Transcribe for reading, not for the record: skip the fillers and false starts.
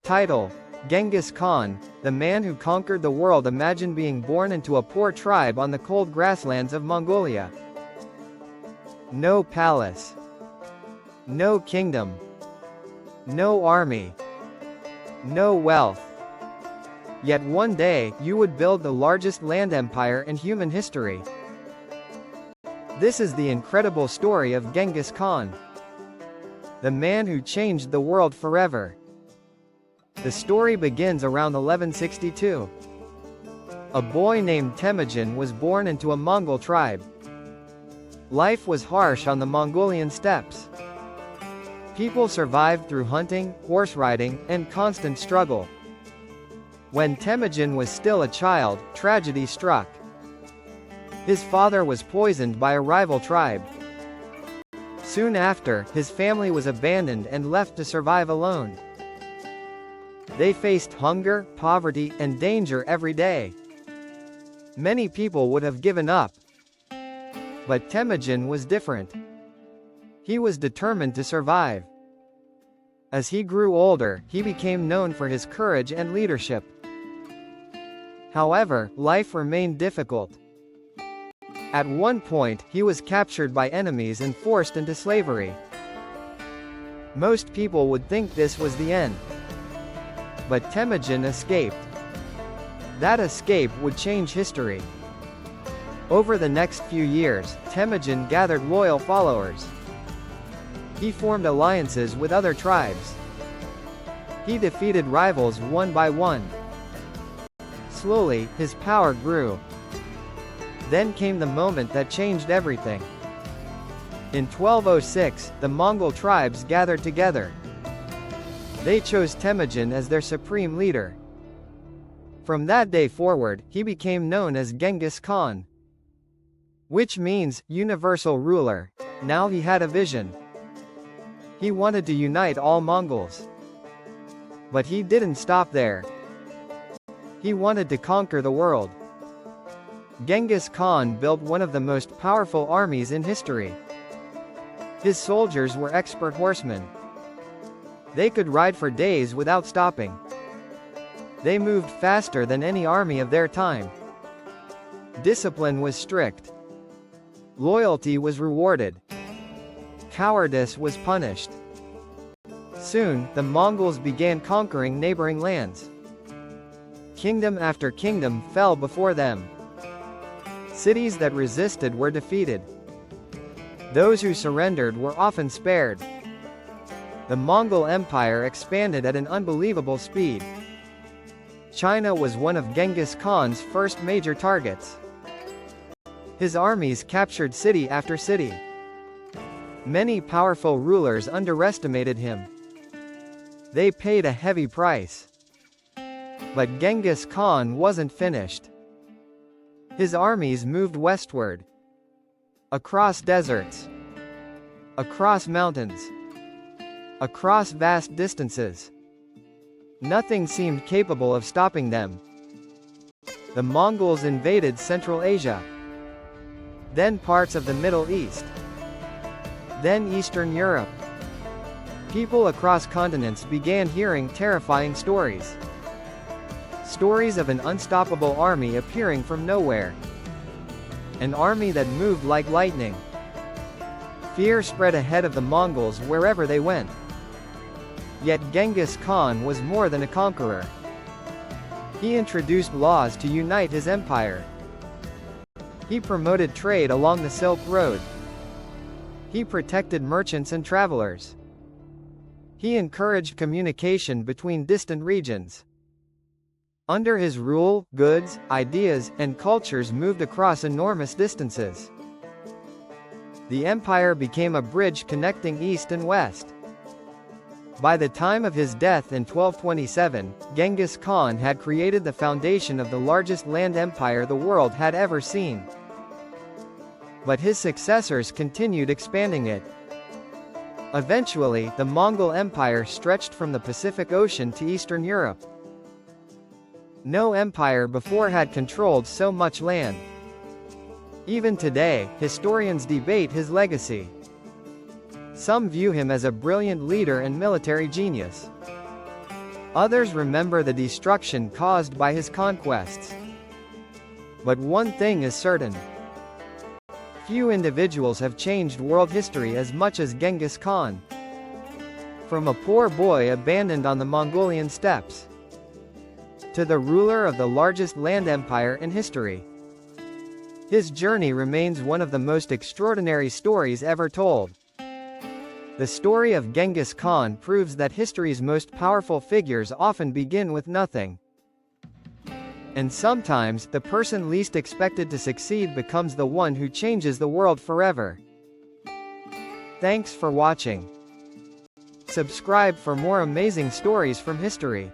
Title: Genghis Khan, the man who conquered the world. Imagine being born into a poor tribe on the cold grasslands of Mongolia. No palace. No kingdom. No army. No wealth. Yet one day, you would build the largest land empire in human history. This is the incredible story of Genghis Khan, the man who changed the world forever. The story begins around 1162. A boy named Temujin was born into a Mongol tribe. Life was harsh on the Mongolian steppes. People survived through hunting, horse riding, and constant struggle. When Temujin was still a child, tragedy struck. His father was poisoned by a rival tribe. Soon after, his family was abandoned and left to survive alone. They faced hunger, poverty, and danger every day. Many people would have given up. But Temujin was different. He was determined to survive. As he grew older, he became known for his courage and leadership. However, life remained difficult. At one point, he was captured by enemies and forced into slavery. Most people would think this was the end. But Temujin escaped. That escape would change history. Over the next few years, Temujin gathered loyal followers. He formed alliances with other tribes. He defeated rivals one by one. Slowly, his power grew. Then came the moment that changed everything. In 1206, the Mongol tribes gathered together. They chose Temujin as their supreme leader. From that day forward, he became known as Genghis Khan, which means universal ruler. Now he had a vision. He wanted to unite all Mongols. But he didn't stop there. He wanted to conquer the world. Genghis Khan built one of the most powerful armies in history. His soldiers were expert horsemen. They could ride for days without stopping. They moved faster than any army of their time. Discipline was strict. Loyalty was rewarded. Cowardice was punished. Soon, the Mongols began conquering neighboring lands. Kingdom after kingdom fell before them. Cities that resisted were defeated. Those who surrendered were often spared. The Mongol Empire expanded at an unbelievable speed. China was one of Genghis Khan's first major targets. His armies captured city after city. Many powerful rulers underestimated him. They paid a heavy price. But Genghis Khan wasn't finished. His armies moved westward. Across deserts. Across mountains. Across vast distances. Nothing seemed capable of stopping them. The Mongols invaded Central Asia. Then parts of the Middle East. Then Eastern Europe. People across continents began hearing terrifying stories. Stories of an unstoppable army appearing from nowhere. An army that moved like lightning. Fear spread ahead of the Mongols wherever they went. Yet Genghis Khan was more than a conqueror. He introduced laws to unite his empire. He promoted trade along the Silk Road. He protected merchants and travelers. He encouraged communication between distant regions. Under his rule, goods, ideas, and cultures moved across enormous distances. The empire became a bridge connecting east and west. By the time of his death in 1227, Genghis Khan had created the foundation of the largest land empire the world had ever seen. But his successors continued expanding it. Eventually, the Mongol Empire stretched from the Pacific Ocean to Eastern Europe. No empire before had controlled so much land. Even today, historians debate his legacy. Some view him as a brilliant leader and military genius. Others remember the destruction caused by his conquests. But one thing is certain. Few individuals have changed world history as much as Genghis Khan. From a poor boy abandoned on the Mongolian steppes, to the ruler of the largest land empire in history. His journey remains one of the most extraordinary stories ever told. The story of Genghis Khan proves that history's most powerful figures often begin with nothing. And sometimes, the person least expected to succeed becomes the one who changes the world forever. Thanks for watching. Subscribe for more amazing stories from history.